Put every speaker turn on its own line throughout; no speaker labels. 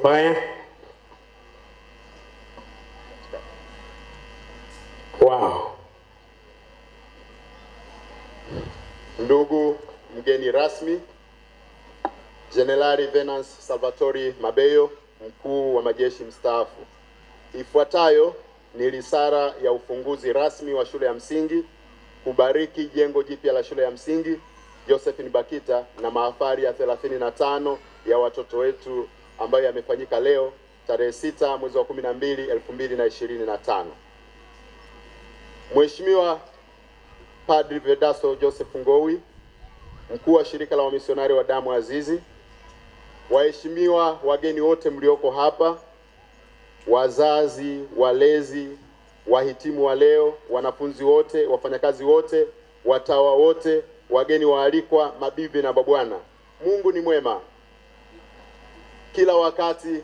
kwaya. Wow.
Ndugu mgeni rasmi, Jenerali Venance Salvatori Mabeyo, mkuu wa majeshi mstaafu. Ifuatayo ni risala ya ufunguzi rasmi wa shule ya msingi kubariki jengo jipya la shule ya msingi Josephine Bakita na mahafali ya 35 ya watoto wetu ambayo yamefanyika leo tarehe 6 mwezi wa 12 2025. Mheshimiwa Padri Vedasto Joseph Ngowi, mkuu wa shirika la wamisionari wa damu azizi, waheshimiwa wageni wote mlioko hapa, wazazi, walezi, wahitimu wa leo, wanafunzi wote, wafanyakazi wote, watawa wote, wageni waalikwa, mabibi na mabwana. Mungu ni mwema. Kila wakati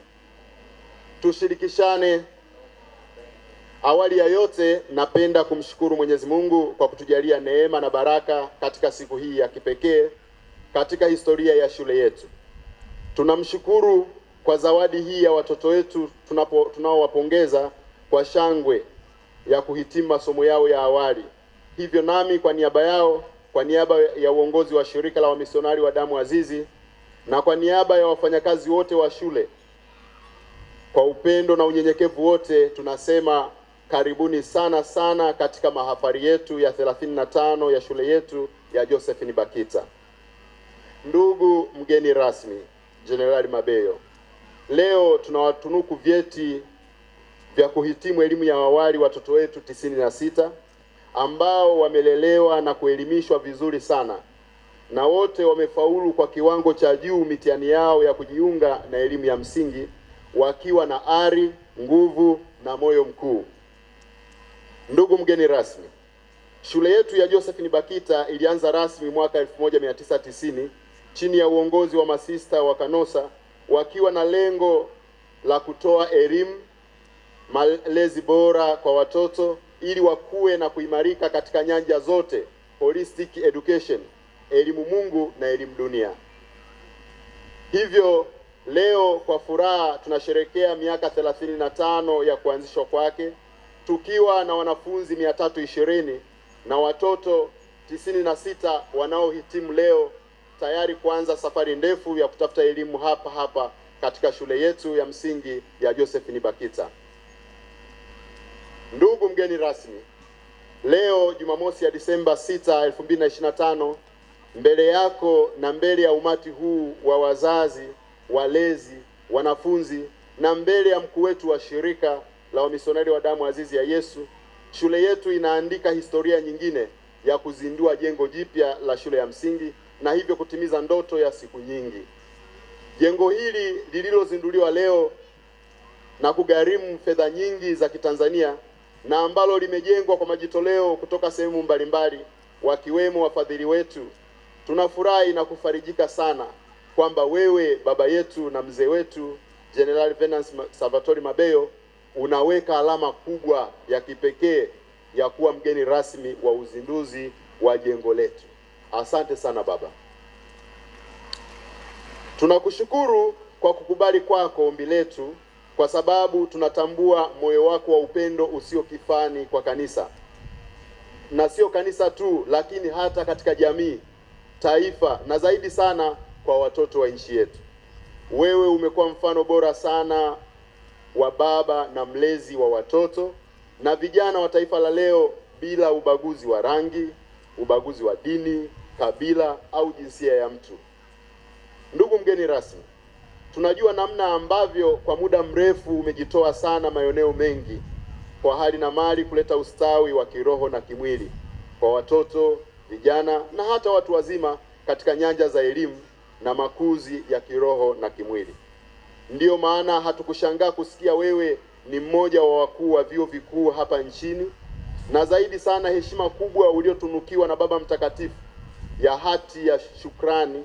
tushirikishane. Awali ya yote, napenda kumshukuru Mwenyezi Mungu kwa kutujalia neema na baraka katika siku hii ya kipekee katika historia ya shule yetu. Tunamshukuru kwa zawadi hii ya watoto wetu tunaowapongeza kwa shangwe ya kuhitimu masomo yao ya awali. Hivyo nami kwa niaba yao, kwa niaba ya uongozi wa shirika la wamisionari wa damu azizi na kwa niaba ya wafanyakazi wote wa shule, kwa upendo na unyenyekevu wote tunasema karibuni sana sana katika mahafali yetu ya 35 ya shule yetu ya Josephine Bakita. Ndugu mgeni rasmi, Jenerali Mabeyo, leo tunawatunuku vyeti vya kuhitimu elimu ya awali watoto wetu 96 ambao wamelelewa na kuelimishwa vizuri sana, na wote wamefaulu kwa kiwango cha juu mitihani yao ya kujiunga na elimu ya msingi wakiwa na ari, nguvu na moyo mkuu. Ndugu mgeni rasmi, shule yetu ya Josephine Bakita ilianza rasmi mwaka 1990 chini ya uongozi wa masista wa Kanosa, wakiwa na lengo la kutoa elimu, malezi bora kwa watoto ili wakue na kuimarika katika nyanja zote, holistic education, elimu Mungu na elimu dunia. Hivyo leo kwa furaha tunasherehekea miaka 35 ya kuanzishwa kwake, tukiwa na wanafunzi 320 na watoto 96 wanaohitimu leo, tayari kuanza safari ndefu ya kutafuta elimu hapa hapa katika shule yetu ya msingi ya Josephine Bakita. Ndugu mgeni rasmi, leo Jumamosi ya Disemba 6, 2025, mbele yako na mbele ya umati huu wa wazazi, walezi, wanafunzi na mbele ya mkuu wetu wa shirika la wamisionari wa damu azizi ya Yesu, shule yetu inaandika historia nyingine ya kuzindua jengo jipya la shule ya msingi na hivyo kutimiza ndoto ya siku nyingi. Jengo hili lililozinduliwa leo na kugharimu fedha nyingi za Kitanzania na ambalo limejengwa kwa majitoleo kutoka sehemu mbalimbali wakiwemo wafadhili wetu, tunafurahi na kufarijika sana kwamba wewe baba yetu na mzee wetu Jenerali Venance Salvatori Mabeyo unaweka alama kubwa ya kipekee ya kuwa mgeni rasmi wa uzinduzi wa jengo letu. Asante sana baba. Tunakushukuru kwa kukubali kwako ombi letu, kwa sababu tunatambua moyo wako wa upendo usio kifani kwa kanisa, na sio kanisa tu, lakini hata katika jamii, taifa na zaidi sana kwa watoto wa nchi yetu. Wewe umekuwa mfano bora sana wa baba na mlezi wa watoto na vijana wa taifa la leo, bila ubaguzi wa rangi, ubaguzi wa dini, kabila au jinsia ya mtu. Ndugu mgeni rasmi, tunajua namna ambavyo kwa muda mrefu umejitoa sana maeneo mengi kwa hali na mali kuleta ustawi wa kiroho na kimwili kwa watoto, vijana na hata watu wazima katika nyanja za elimu na makuzi ya kiroho na kimwili. Ndiyo maana hatukushangaa kusikia wewe ni mmoja wa wakuu wa vyuo vikuu hapa nchini, na zaidi sana heshima kubwa uliotunukiwa na Baba Mtakatifu ya hati ya shukrani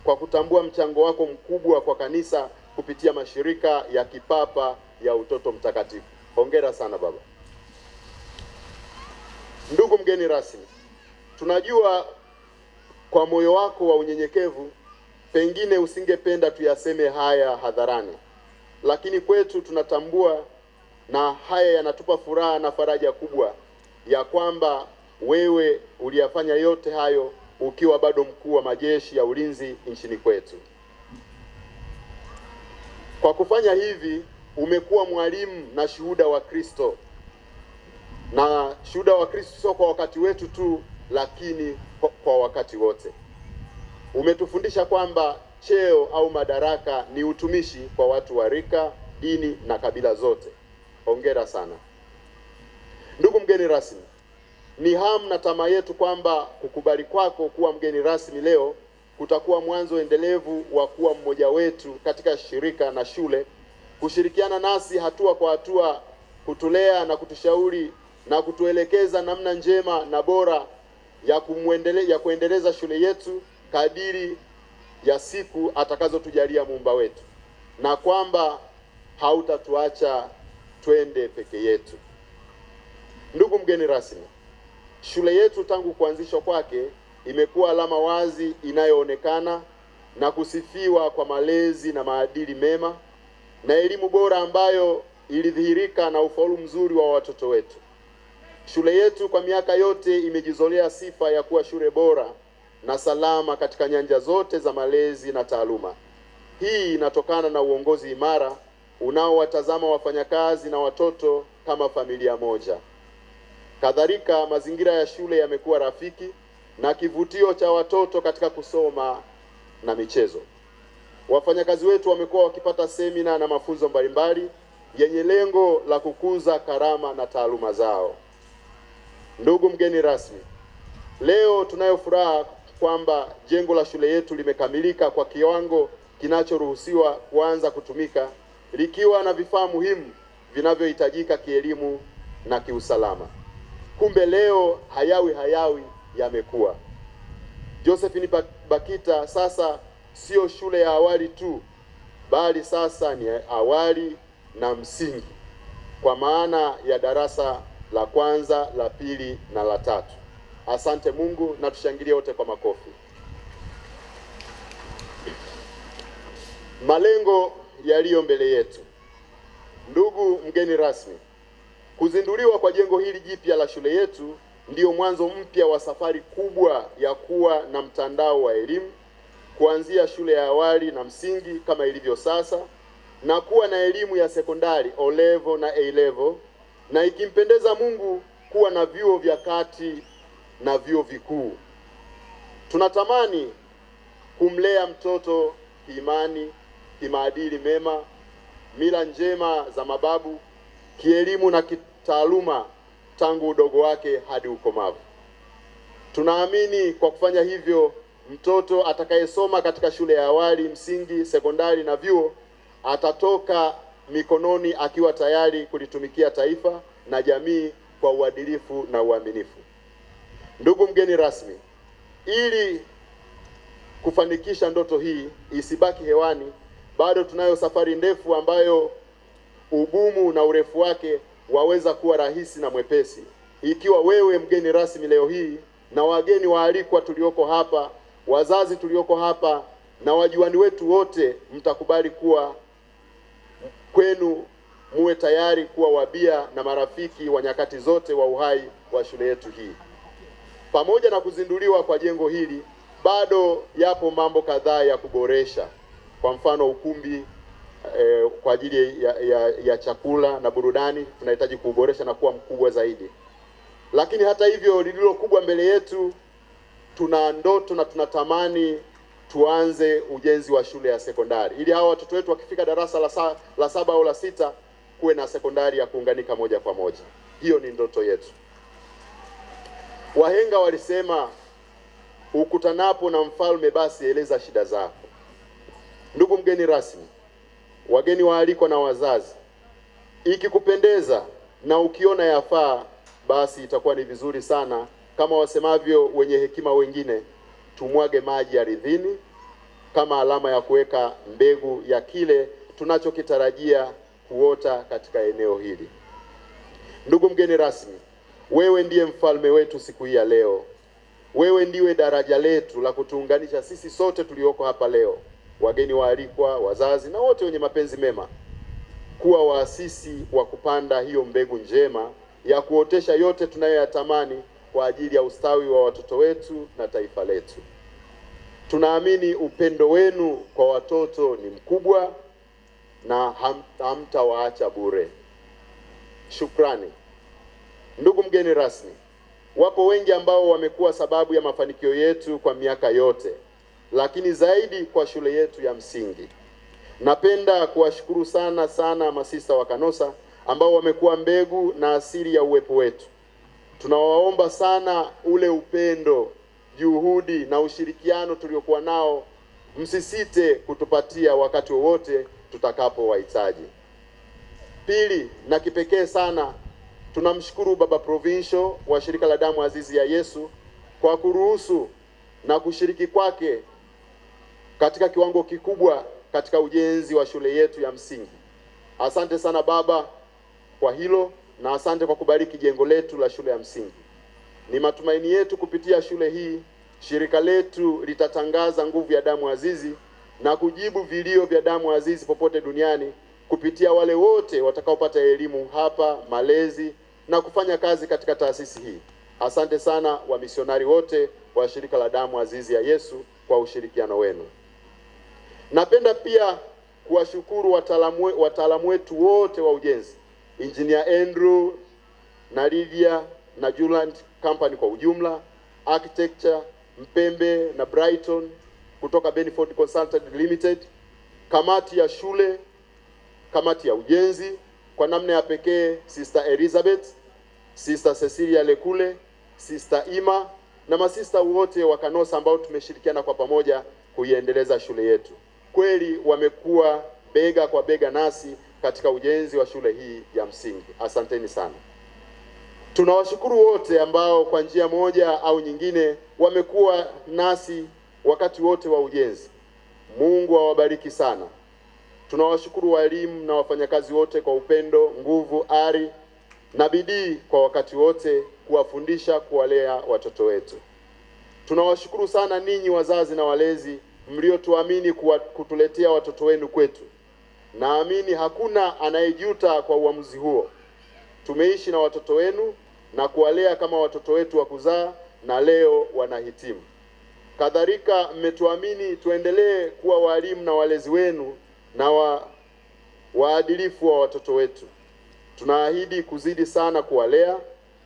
kwa kutambua mchango wako mkubwa kwa kanisa kupitia mashirika ya kipapa ya utoto mtakatifu. Hongera sana baba. Ndugu mgeni rasmi, tunajua kwa moyo wako wa unyenyekevu pengine usingependa tuyaseme haya hadharani, lakini kwetu tunatambua, na haya yanatupa furaha na faraja kubwa ya kwamba wewe uliyafanya yote hayo ukiwa bado mkuu wa majeshi ya ulinzi nchini kwetu. Kwa kufanya hivi umekuwa mwalimu na shuhuda wa Kristo, na shuhuda wa Kristo sio kwa wakati wetu tu, lakini kwa wakati wote. Umetufundisha kwamba cheo au madaraka ni utumishi kwa watu wa rika, dini na kabila zote. Hongera sana. Ndugu mgeni rasmi, ni hamu na tamaa yetu kwamba kukubali kwako kuwa mgeni rasmi leo kutakuwa mwanzo endelevu wa kuwa mmoja wetu katika shirika na shule, kushirikiana nasi hatua kwa hatua, kutulea na kutushauri na kutuelekeza namna njema na bora ya kuendeleza shule yetu kadiri ya siku atakazotujalia Muumba wetu, na kwamba hautatuacha twende peke yetu. Ndugu mgeni rasmi, shule yetu tangu kuanzishwa kwake imekuwa alama wazi inayoonekana na kusifiwa kwa malezi na maadili mema na elimu bora ambayo ilidhihirika na ufaulu mzuri wa watoto wetu. Shule yetu kwa miaka yote imejizolea sifa ya kuwa shule bora na salama katika nyanja zote za malezi na taaluma. Hii inatokana na uongozi imara unaowatazama wafanyakazi na watoto kama familia moja. Kadhalika, mazingira ya shule yamekuwa rafiki na kivutio cha watoto katika kusoma na michezo. Wafanyakazi wetu wamekuwa wakipata semina na mafunzo mbalimbali yenye lengo la kukuza karama na taaluma zao. Ndugu mgeni rasmi, leo tunayo furaha kwamba jengo la shule yetu limekamilika kwa kiwango kinachoruhusiwa kuanza kutumika, likiwa na vifaa muhimu vinavyohitajika kielimu na kiusalama. Kumbe leo hayawi yamekuwa. Josephine Bakita sasa sio shule ya awali tu, bali sasa ni awali na msingi, kwa maana ya darasa la kwanza, la pili na la tatu. Asante Mungu, na tushangilie wote kwa makofi. Malengo yaliyo mbele yetu. Ndugu mgeni rasmi, kuzinduliwa kwa jengo hili jipya la shule yetu ndio mwanzo mpya wa safari kubwa ya kuwa na mtandao wa elimu, kuanzia shule ya awali na msingi kama ilivyo sasa, na kuwa na elimu ya sekondari O level na A level, na ikimpendeza Mungu kuwa na vyuo vya kati na vyuo vikuu. Tunatamani kumlea mtoto kiimani, kimaadili mema, mila njema za mababu, kielimu na kitaaluma tangu udogo wake hadi ukomavu. Tunaamini kwa kufanya hivyo, mtoto atakayesoma katika shule ya awali, msingi, sekondari na vyuo atatoka mikononi akiwa tayari kulitumikia taifa na jamii kwa uadilifu na uaminifu. Ndugu mgeni rasmi, ili kufanikisha ndoto hii isibaki hewani, bado tunayo safari ndefu ambayo ugumu na urefu wake waweza kuwa rahisi na mwepesi, ikiwa wewe mgeni rasmi leo hii na wageni waalikwa tulioko hapa, wazazi tulioko hapa na wajuani wetu wote mtakubali kuwa kwenu muwe tayari kuwa wabia na marafiki wa nyakati zote wa uhai wa shule yetu hii. Pamoja na kuzinduliwa kwa jengo hili, bado yapo mambo kadhaa ya kuboresha. Kwa mfano, ukumbi kwa ajili ya chakula na burudani tunahitaji kuboresha na kuwa mkubwa zaidi. Lakini hata hivyo, lililo kubwa mbele yetu, tuna ndoto na tunatamani tuanze ujenzi wa shule ya sekondari, ili hawa watoto wetu wakifika darasa la 7 au la 6 kuwe na sekondari ya kuunganika moja kwa moja. Hiyo ni ndoto yetu. Wahenga walisema, ukutanapo na mfalme basi eleza shida zako. Ndugu mgeni rasmi, wageni waalikwa na wazazi, ikikupendeza na ukiona yafaa, basi itakuwa ni vizuri sana, kama wasemavyo wenye hekima wengine, tumwage maji ardhini kama alama ya kuweka mbegu ya kile tunachokitarajia kuota katika eneo hili. Ndugu mgeni rasmi, wewe ndiye mfalme wetu siku hii ya leo. Wewe ndiwe daraja letu la kutuunganisha sisi sote tulioko hapa leo, wageni waalikwa, wazazi na wote wenye mapenzi mema. kuwa waasisi wa kupanda hiyo mbegu njema ya kuotesha yote tunayoyatamani kwa ajili ya ustawi wa watoto wetu na taifa letu. Tunaamini upendo wenu kwa watoto ni mkubwa na hamtawaacha bure. Shukrani. Ndugu mgeni rasmi, wapo wengi ambao wamekuwa sababu ya mafanikio yetu kwa miaka yote, lakini zaidi kwa shule yetu ya msingi. Napenda kuwashukuru sana masista wa Kanosa ambao wamekuwa mbegu na asili ya uwepo wetu. Tunawaomba sana ule upendo, juhudi na ushirikiano tuliokuwa nao, msisite kutupatia wakati wowote tutakapowahitaji. Pili, na kipekee sana tunamshukuru Baba Provincial wa Shirika la Damu Azizi ya Yesu kwa kuruhusu na kushiriki kwake katika kiwango kikubwa katika ujenzi wa shule yetu ya msingi. Asante sana Baba kwa hilo, na asante kwa kubariki jengo letu la shule ya msingi. Ni matumaini yetu kupitia shule hii shirika letu litatangaza nguvu ya damu azizi na kujibu vilio vya damu azizi popote duniani kupitia wale wote watakaopata elimu hapa, malezi na kufanya kazi katika taasisi hii. Asante sana wamisionari wote wa Shirika la Damu Azizi ya Yesu kwa ushirikiano wenu. Napenda pia kuwashukuru wataalamu wetu wote wa ujenzi, Engineer Andrew na Lydia na Juland Company kwa ujumla, Architecture Mpembe na Brighton kutoka Benford Consultant Limited, kamati ya shule, kamati ya ujenzi, kwa namna ya pekee Sister Elizabeth, Sister Cecilia Lekule, Sister Ima na masista wote wa Kanosa ambao tumeshirikiana kwa pamoja kuiendeleza shule yetu. Kweli wamekuwa bega kwa bega nasi katika ujenzi wa shule hii ya msingi. Asanteni sana. Tunawashukuru wote ambao kwa njia moja au nyingine wamekuwa nasi wakati wote wa ujenzi. Mungu awabariki sana. Tunawashukuru walimu na wafanyakazi wote kwa upendo, nguvu, ari na bidii kwa wakati wote kuwafundisha, kuwalea watoto wetu. Tunawashukuru sana ninyi wazazi na walezi mliotuamini kutuletea watoto wenu kwetu. Naamini hakuna anayejuta kwa uamuzi huo. Tumeishi na watoto wenu na kuwalea kama watoto wetu wa kuzaa na leo wanahitimu. Kadhalika mmetuamini tuendelee kuwa walimu na walezi wenu na waadilifu wa watoto wetu. Tunaahidi kuzidi sana kuwalea,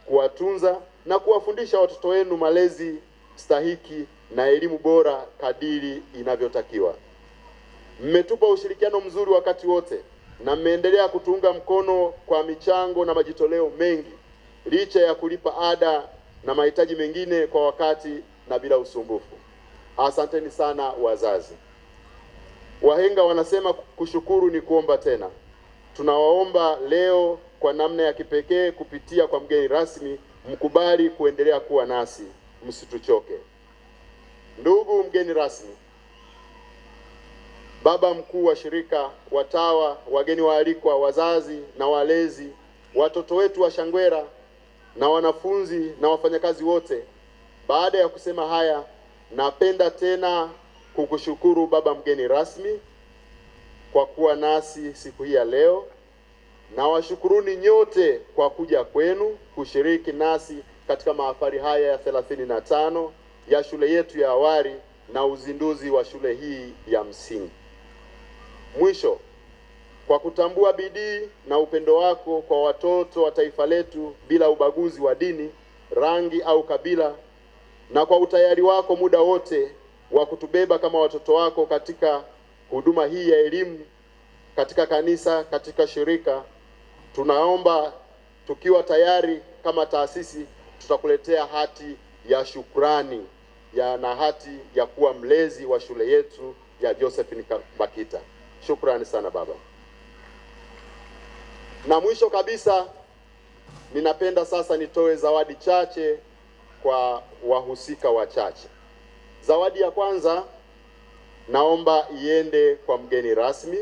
kuwatunza na kuwafundisha watoto wenu malezi stahiki na elimu bora kadiri inavyotakiwa. Mmetupa ushirikiano mzuri wakati wote na mmeendelea kutuunga mkono kwa michango na majitoleo mengi licha ya kulipa ada na mahitaji mengine kwa wakati na bila usumbufu. Asanteni sana wazazi. Wahenga wanasema kushukuru ni kuomba tena. Tunawaomba leo kwa namna ya kipekee kupitia kwa mgeni rasmi, mkubali kuendelea kuwa nasi, msituchoke. Ndugu mgeni rasmi, baba mkuu wa shirika, watawa, wageni waalikwa, wazazi na walezi, watoto wetu wa Shangwera na wanafunzi na wafanyakazi wote, baada ya kusema haya, napenda tena kukushukuru baba mgeni rasmi kwa kuwa nasi siku hii ya leo, na washukuruni nyote kwa kuja kwenu kushiriki nasi katika mahafali haya ya 35 ya shule yetu ya awali na uzinduzi wa shule hii ya msingi. Mwisho, kwa kutambua bidii na upendo wako kwa watoto wa taifa letu bila ubaguzi wa dini, rangi au kabila, na kwa utayari wako muda wote wa kutubeba kama watoto wako katika huduma hii ya elimu katika kanisa, katika shirika, tunaomba tukiwa tayari kama taasisi tutakuletea hati ya shukrani na hati ya kuwa mlezi wa shule yetu ya Josephine Bakita. Shukrani sana baba. Na mwisho kabisa, ninapenda sasa nitoe zawadi chache kwa wahusika wachache. Zawadi ya kwanza naomba iende kwa mgeni rasmi.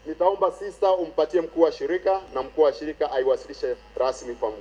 Nitaomba sister umpatie mkuu wa shirika na mkuu wa shirika aiwasilishe rasmi kwa